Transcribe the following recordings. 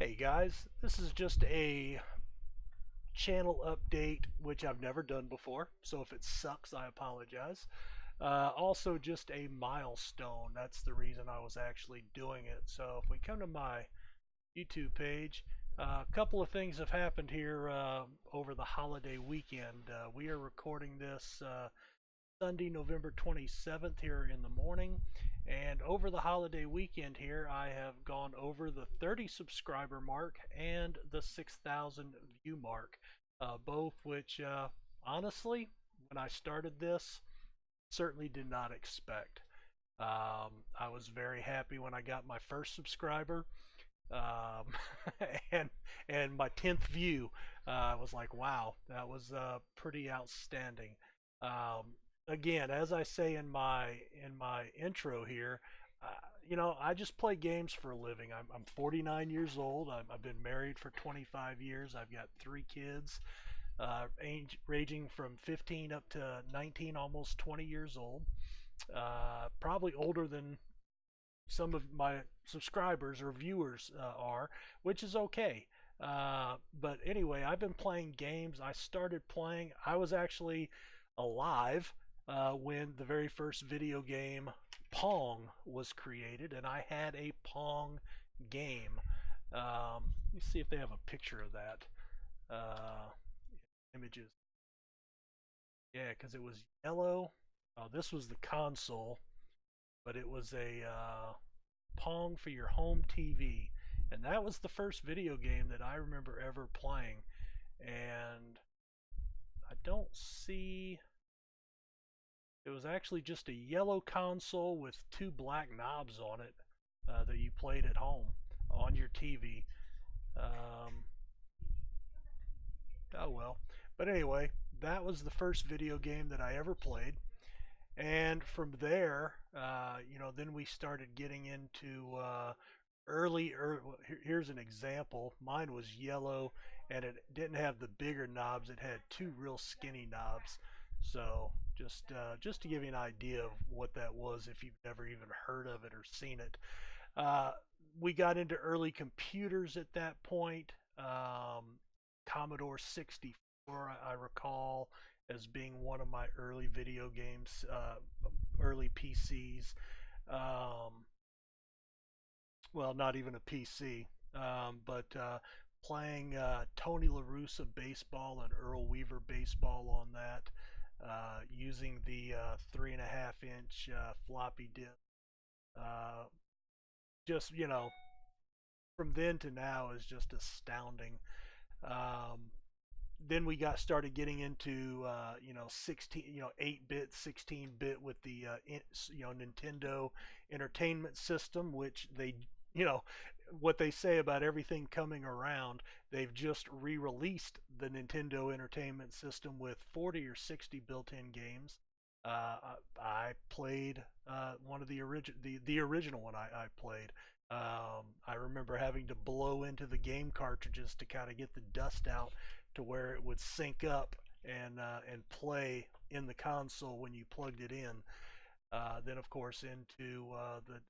Hey guys, this is just a channel update, which I've never done before, so if it sucks, I apologize. Also, just a milestone. That's the reason I was actually doing it. So, if we come to my YouTube page, a couple of things have happened here over the holiday weekend. We are recording this Sunday, November 27th here in the morning. And over the holiday weekend here, I have gone over the 30 subscriber mark and the 6,000 view mark, both which honestly, when I started this, certainly did not expect. I was very happy when I got my first subscriber, um, and my 10th view. I was like, wow, that was pretty outstanding. Um, Again, as I say in my intro here, uh, I just play games for a living. I'm 49 years old. I've been married for 25 years. I've got 3 kids, ranging from 15 up to 19, almost 20 years old. Probably older than some of my subscribers or viewers are, which is okay. But anyway, I've been playing games. I started playing. I was actually alive when the very first video game Pong was created, and I had a Pong game. Let me see if they have a picture of that. Images. Yeah, because it was yellow. Oh, this was the console, but it was a Pong for your home TV. And that was the first video game that I remember ever playing. And I don't see. It was actually just a yellow console with 2 black knobs on it that you played at home on your TV. Um, oh well. But anyway, that was the first video game that I ever played. And from there, then we started getting into here's an example. Mine was yellow, and it didn't have the bigger knobs. It had 2 real skinny knobs. So just to give you an idea of what that was, if you've never even heard of it or seen it. Uh, we got into early computers at that point. Commodore 64, I recall, as being one of my early video games, early PCs. Um, well, not even a PC, but playing Tony La Russa baseball and Earl Weaver baseball on that, using the 3.5 inch floppy disk. Uh, just from then to now is just astounding. Um, then we got started getting into 16 8-bit 16-bit with the Nintendo Entertainment System, which they you know what they say about everything coming around, they've just re-released the Nintendo Entertainment System with 40 or 60 built-in games. I played one of the original one I played. I remember having to blow into the game cartridges to kind of get the dust out to where it would sync up and play in the console when you plugged it in. Then of course into the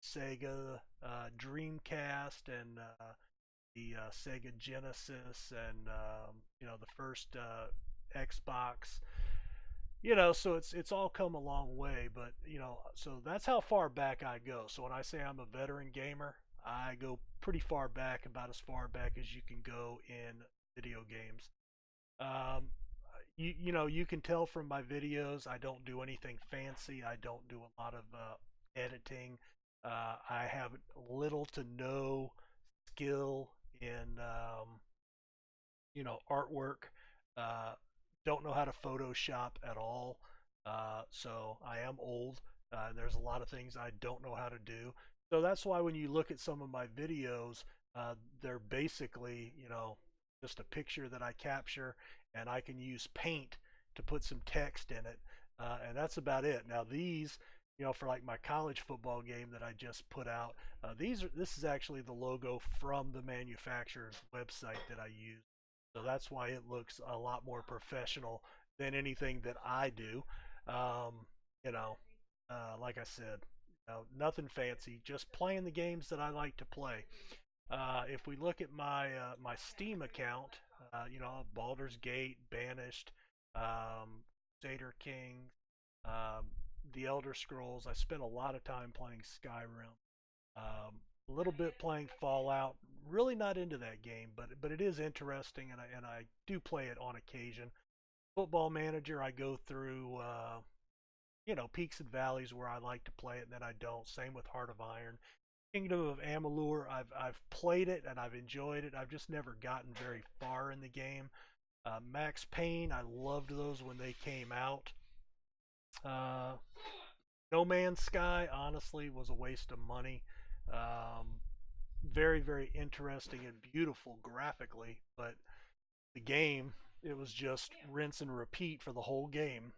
Sega Dreamcast and the Sega Genesis and the first Xbox. So it's all come a long way, but so that's how far back I go. So when I say I'm a veteran gamer, I go pretty far back, about as far back as you can go in video games. Um, you can tell from my videos, I don't do anything fancy. I don't do a lot of editing. I have little to no skill in artwork. Uh, don't know how to Photoshop at all. So I am old. There's a lot of things I don't know how to do. So that's why when you look at some of my videos, they're basically, just a picture that I capture, and I can use paint to put some text in it. And that's about it. Now these, for like my college football game that I just put out, this is actually the logo from the manufacturer's website that I use. So that's why it looks a lot more professional than anything that I do. Um, you know, like I said, nothing fancy, just playing the games that I like to play. If we look at my Steam account, Baldur's Gate, Banished, um, Seder King, um, The Elder Scrolls. I spent a lot of time playing Skyrim. A little bit playing Fallout. Really not into that game, but it is interesting, and I do play it on occasion. Football Manager, I go through peaks and valleys where I like to play it, and then I don't. Same with Heart of Iron. Kingdom of Amalur, I've played it and I've enjoyed it. I've just never gotten very far in the game. Max Payne, I loved those when they came out. Uh, no Man's Sky, honestly, was a waste of money. Um, very, very interesting and beautiful graphically, but the game, it was just rinse and repeat for the whole game.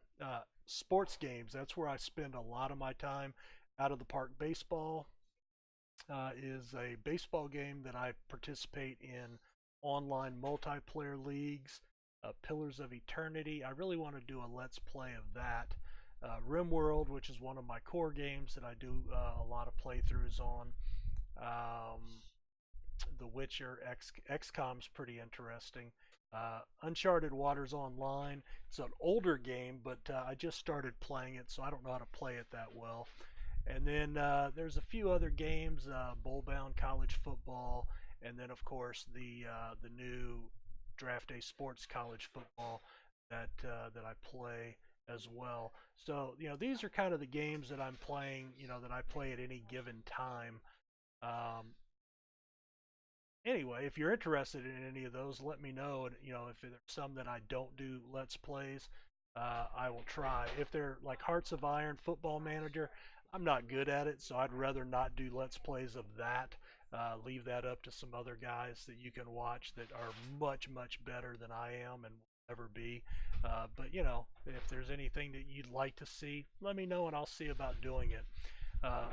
Sports games, that's where I spend a lot of my time. Out of the Park Baseball is a baseball game that I participate in online multiplayer leagues. Pillars of Eternity, I really want to do a let's play of that. RimWorld, which is one of my core games that I do a lot of playthroughs on. Um, The Witcher, XCOM's pretty interesting. Uncharted Waters Online. It's an older game, but I just started playing it, so I don't know how to play it that well. And then there's a few other games, Bowl-bound college football, and then of course the new Draft Day Sports college football that I play as well. So these are kind of the games that I'm playing. That I play at any given time. Um, anyway, if you're interested in any of those, let me know. And if there's some that I don't do let's plays, I will try. If they're like Hearts of Iron, Football Manager, I'm not good at it, so I'd rather not do let's plays of that. Leave that up to some other guys that you can watch that are much much better than I am and will ever be. But if there's anything that you'd like to see, let me know and I'll see about doing it.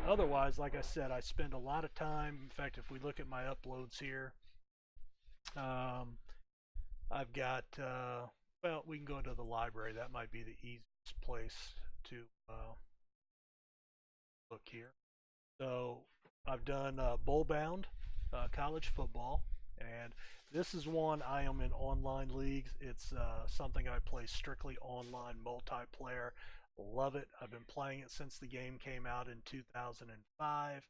Otherwise, like I said, I spend a lot of time. In fact, if we look at my uploads here, um, I've got, well, we can go into the library. That might be the easiest place to look here. So I've done bowl bound college football, and this is one I am in online leagues. It's something I play strictly online multiplayer. Love it. I've been playing it since the game came out in 2005.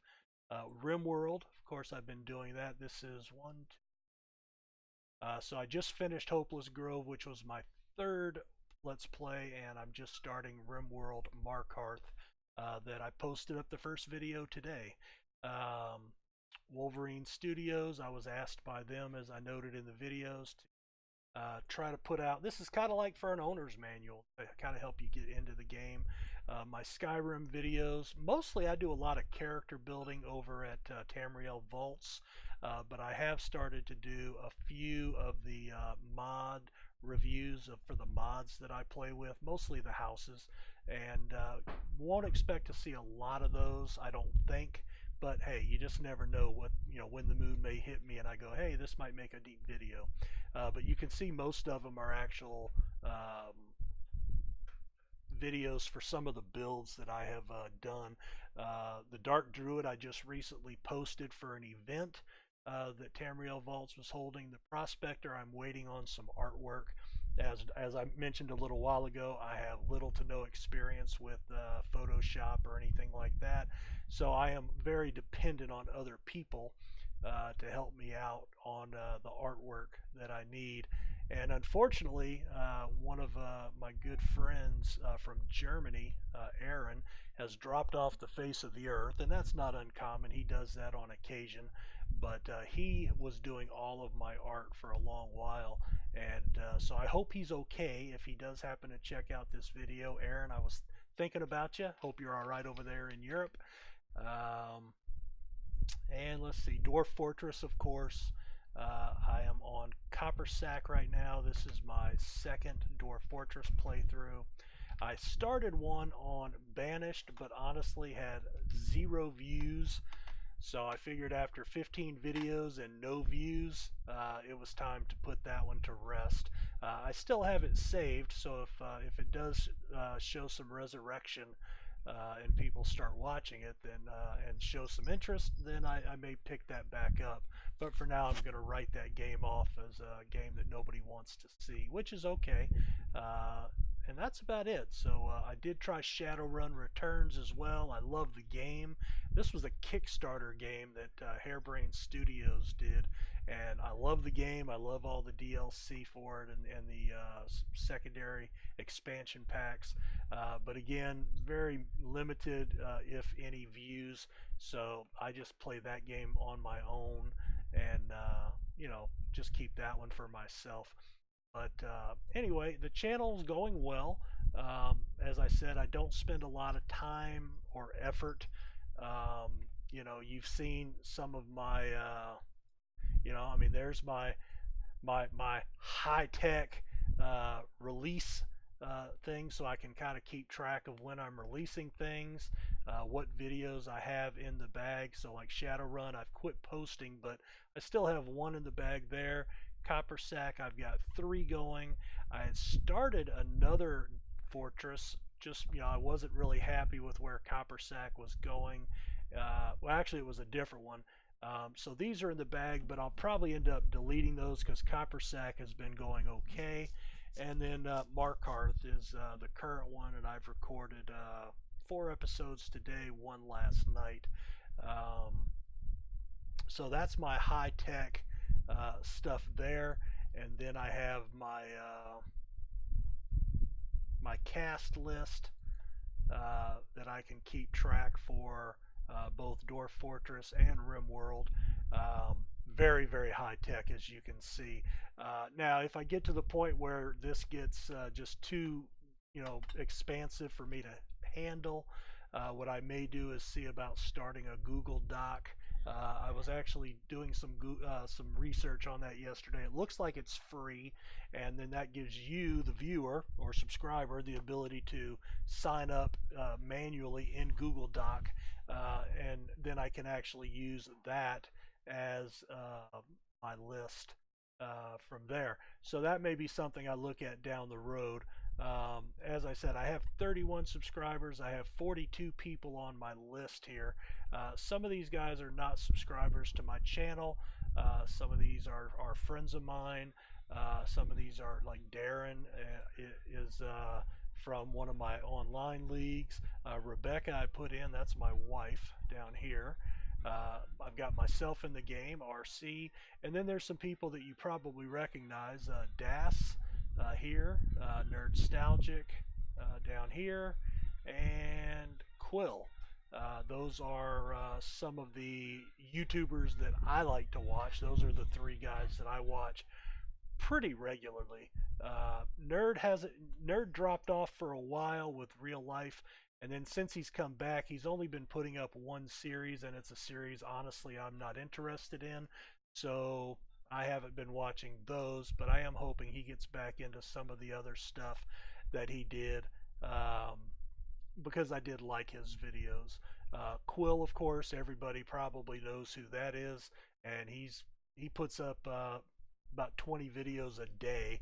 RimWorld, of course, I've been doing that. This is one. So I just finished Hopeless Grove, which was my third Let's Play, and I'm just starting RimWorld Markarth that I posted up the first video today. Um, Wolverine Studios, I was asked by them, as I noted in the videos, to try to put out. This is kind of like for an owner's manual to kind of help you get into the game. My Skyrim videos, mostly I do a lot of character building over at Tamriel Vaults, but I have started to do a few of the mod reviews for the mods that I play with, mostly the houses, and won't expect to see a lot of those, I don't think. But hey, you just never know when the moon may hit me and I go, hey, this might make a deep video. But you can see most of them are actual videos for some of the builds that I have done. The Dark Druid I just recently posted for an event that Tamriel Vaults was holding. The Prospector, I'm waiting on some artwork. As I mentioned a little while ago, I have little to no experience with Photoshop or anything like that, so I am very dependent on other people to help me out on the artwork that I need. And unfortunately, one of my good friends from Germany, Aaron, has dropped off the face of the earth, and that's not uncommon. He does that on occasion, but he was doing all of my art for a long while, and so I hope he's okay if he does happen to check out this video. Aaron, I was thinking about you. Hope you're all right over there in Europe. Um, and let's see, Dwarf Fortress, of course. I am on Copper Sack right now. This is my second Dwarf Fortress playthrough. I started one on Banished, but honestly had 0 views. So I figured after 15 videos and no views, it was time to put that one to rest. I still have it saved, so if it does show some resurrection, and people start watching it, then and show some interest, then I may pick that back up. But for now, I'm going to write that game off as a game that nobody wants to see, which is okay. Uh, and that's about it. So I did try Shadowrun Returns as well. I love the game. This was a Kickstarter game that Harebrained Studios did, and I love the game. I love all the DLC for it and the secondary expansion packs. But again, very limited, if any, views. So I just play that game on my own, and just keep that one for myself. But anyway, the channel's going well. As I said, I don't spend a lot of time or effort. You've seen some of my, I mean, there's my high tech release thing, so I can kind of keep track of when I'm releasing things, what videos I have in the bag. So like Shadowrun, I've quit posting, but I still have one in the bag there. Copper Sack, I've got 3 going. I had started another fortress. Just I wasn't really happy with where Copper Sack was going. Well, actually, it was a different one. So these are in the bag, but I'll probably end up deleting those because Copper Sack has been going okay. And then Markarth is the current one, and I've recorded 4 episodes today, 1 last night. Um, so that's my high tech stuff there. And then I have my cast list that I can keep track for both Dwarf Fortress and RimWorld. Very, very high tech, as you can see. Now, if I get to the point where this gets just too, expansive for me to handle, what I may do is see about starting a Google Doc. I was actually doing some research on that yesterday. It looks like it's free, and then that gives you, the viewer or subscriber, the ability to sign up manually in Google Doc, and then I can actually use that as my list from there. So that may be something I look at down the road. As I said, I have 31 subscribers. I have 42 people on my list here. Some of these guys are not subscribers to my channel. Some of these are friends of mine. Some of these are like Darren is from one of my online leagues. Rebecca I put in, that's my wife down here. I've got myself in the game, RC, and then there's some people that you probably recognize. Das here, Nerdstalgic down here, and Quill. Those are some of the YouTubers that I like to watch. Those are the 3 guys that I watch pretty regularly. Nerd dropped off for a while with real life, and then since he's come back, he's only been putting up 1 series, and it's a series honestly I'm not interested in. So I haven't been watching those, but I am hoping he gets back into some of the other stuff that he did, because I did like his videos. Quill, of course, everybody probably knows who that is, and he puts up about 20 videos a day.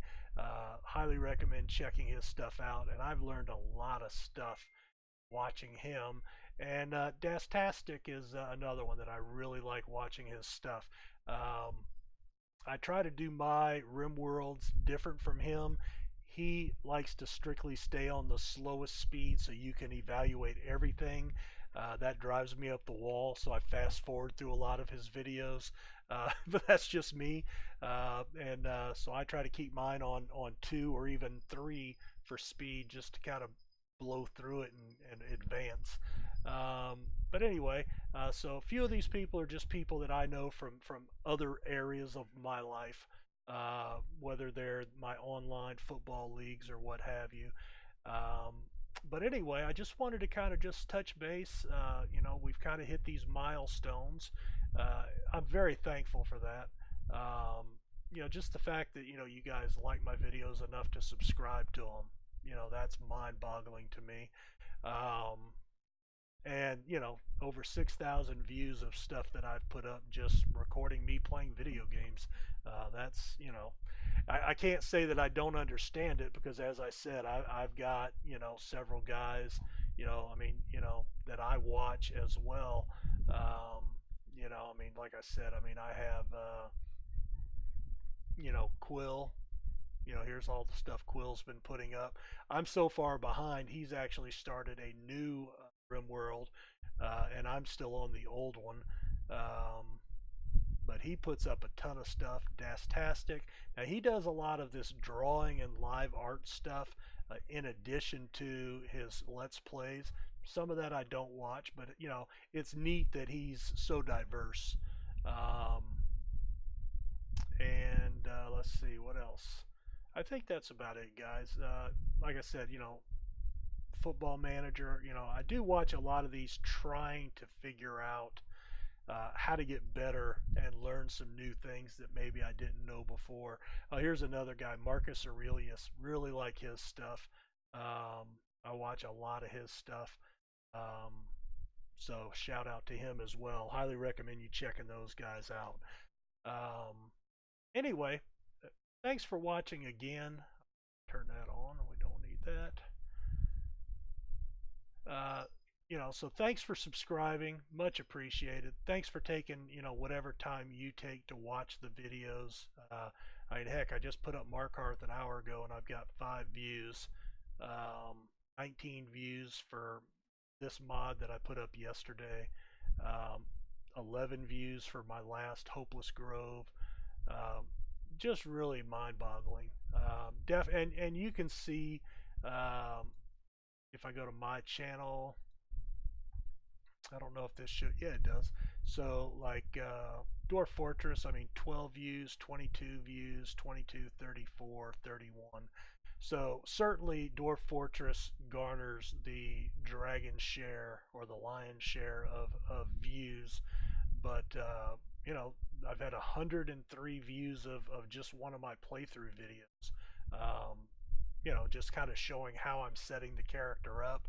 Highly recommend checking his stuff out, and I've learned a lot of stuff watching him. And Dastastic is another one that I really like watching his stuff. I try to do my RimWorlds different from him. He likes to strictly stay on the slowest speed so you can evaluate everything. That drives me up the wall, so I fast forward through a lot of his videos. But that's just me. So I try to keep mine on 2 or even 3 for speed, just to kind of blow through it and advance. But anyway, so a few of these people are just people that I know from other areas of my life, whether they're my online football leagues or what have you. Um, but anyway, I just wanted to kind of just touch base. We've kind of hit these milestones. I'm very thankful for that. Just the fact that you guys like my videos enough to subscribe to them. That's mind-boggling to me. Um, and over 6,000 views of stuff that I've put up just recording me playing video games. That's I can't say that I don't understand it, because as I said, I've got several guys I mean, that I watch as well. I mean, like I said, I mean, I have, Quill. Here's all the stuff Quill's been putting up. I'm so far behind. He's actually started a new RimWorld, and I'm still on the old one. Um, but he puts up a ton of stuff. Dastastic. Now he does a lot of this drawing and live art stuff in addition to his Let's Plays. Some of that I don't watch, but it's neat that he's so diverse. Um, and let's see what else. I think that's about it, guys. Like I said, Football Manager. I do watch a lot of these trying to figure out how to get better and learn some new things that maybe I didn't know before. Here's another guy, Marcus Aurelius. Really like his stuff. I watch a lot of his stuff. Um, so shout out to him as well. Highly recommend you checking those guys out. Um, anyway, thanks for watching again. Turn that on. We don't need that. Uh, so thanks for subscribing. Much appreciated. Thanks for taking, whatever time you take to watch the videos. I mean, heck, I just put up Mark Hearth an hour ago and I've got 5 views. 19 views for this mod that I put up yesterday. Um, 11 views for my last Hopeless Grove. Um, just really mind-boggling. And you can see if I go to my channel, I don't know if this should, yeah, it does. So like Dwarf Fortress, I mean 12 views, 22 views, 22, 34, 31. So certainly Dwarf Fortress garners the dragon share or the lion's share of views, but I've had 103 views of just one of my playthrough videos. Just kind of showing how I'm setting the character up.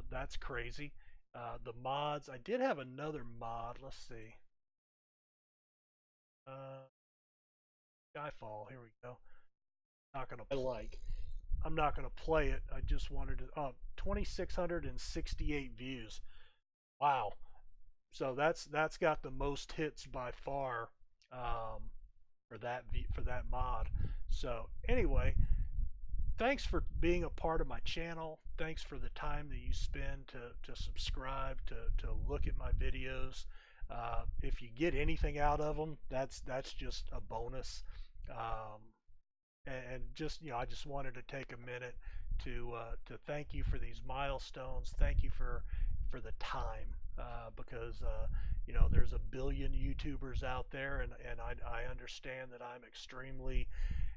That's crazy. The mods, I did have another mod. Let's see. Uh, Skyfall. Here we go. Not gonna like. I'm not gonna play it. I just wanted to. 2,668 views. Wow. So that's got the most hits by far for that mod. So anyway, thanks for being a part of my channel. Thanks for the time that you spend to subscribe, to look at my videos. If you get anything out of them, that's just a bonus. Um, and just I just wanted to take a minute to thank you for these milestones. Thank you for the time because there's a billion YouTubers out there, and I understand that I'm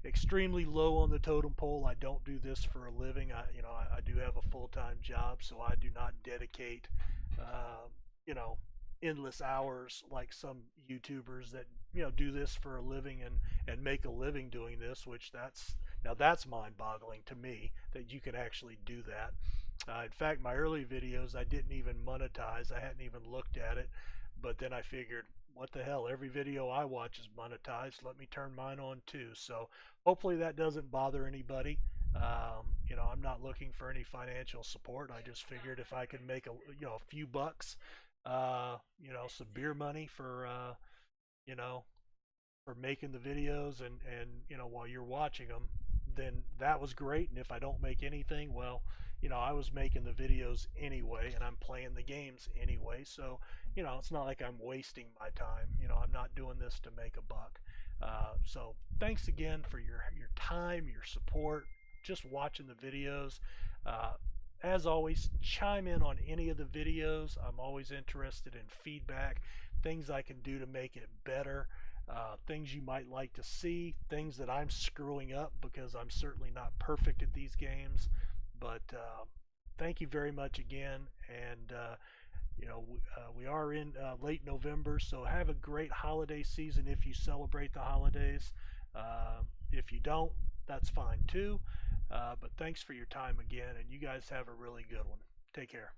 extremely low on the totem pole. I don't do this for a living. I do have a full-time job, so I do not dedicate uh, you know endless hours like some YouTubers that do this for a living and make a living doing this, which that's mind-boggling to me that you can actually do that. In fact, my early videos I didn't even monetize. I hadn't even looked at it, but then I figured, what the hell? Every video I watch is monetized. Let me turn mine on too. So hopefully that doesn't bother anybody. I'm not looking for any financial support. I just figured if I could make a few bucks, some beer money you know, for making the videos and while you're watching them, then that was great. And if I don't make anything, well, I was making the videos anyway and I'm playing the games anyway, so it's not like I'm wasting my time. I'm not doing this to make a buck. So thanks again for your time, your support, just watching the videos. uh, as always, chime in on any of the videos. I'm always interested in feedback, things I can do to make it better, things you might like to see, things that I'm screwing up because I'm certainly not perfect at these games. But thank you very much again. And we are in late November, so have a great holiday season if you celebrate the holidays. If you don't, that's fine too. But thanks for your time again, and you guys have a really good one. Take care.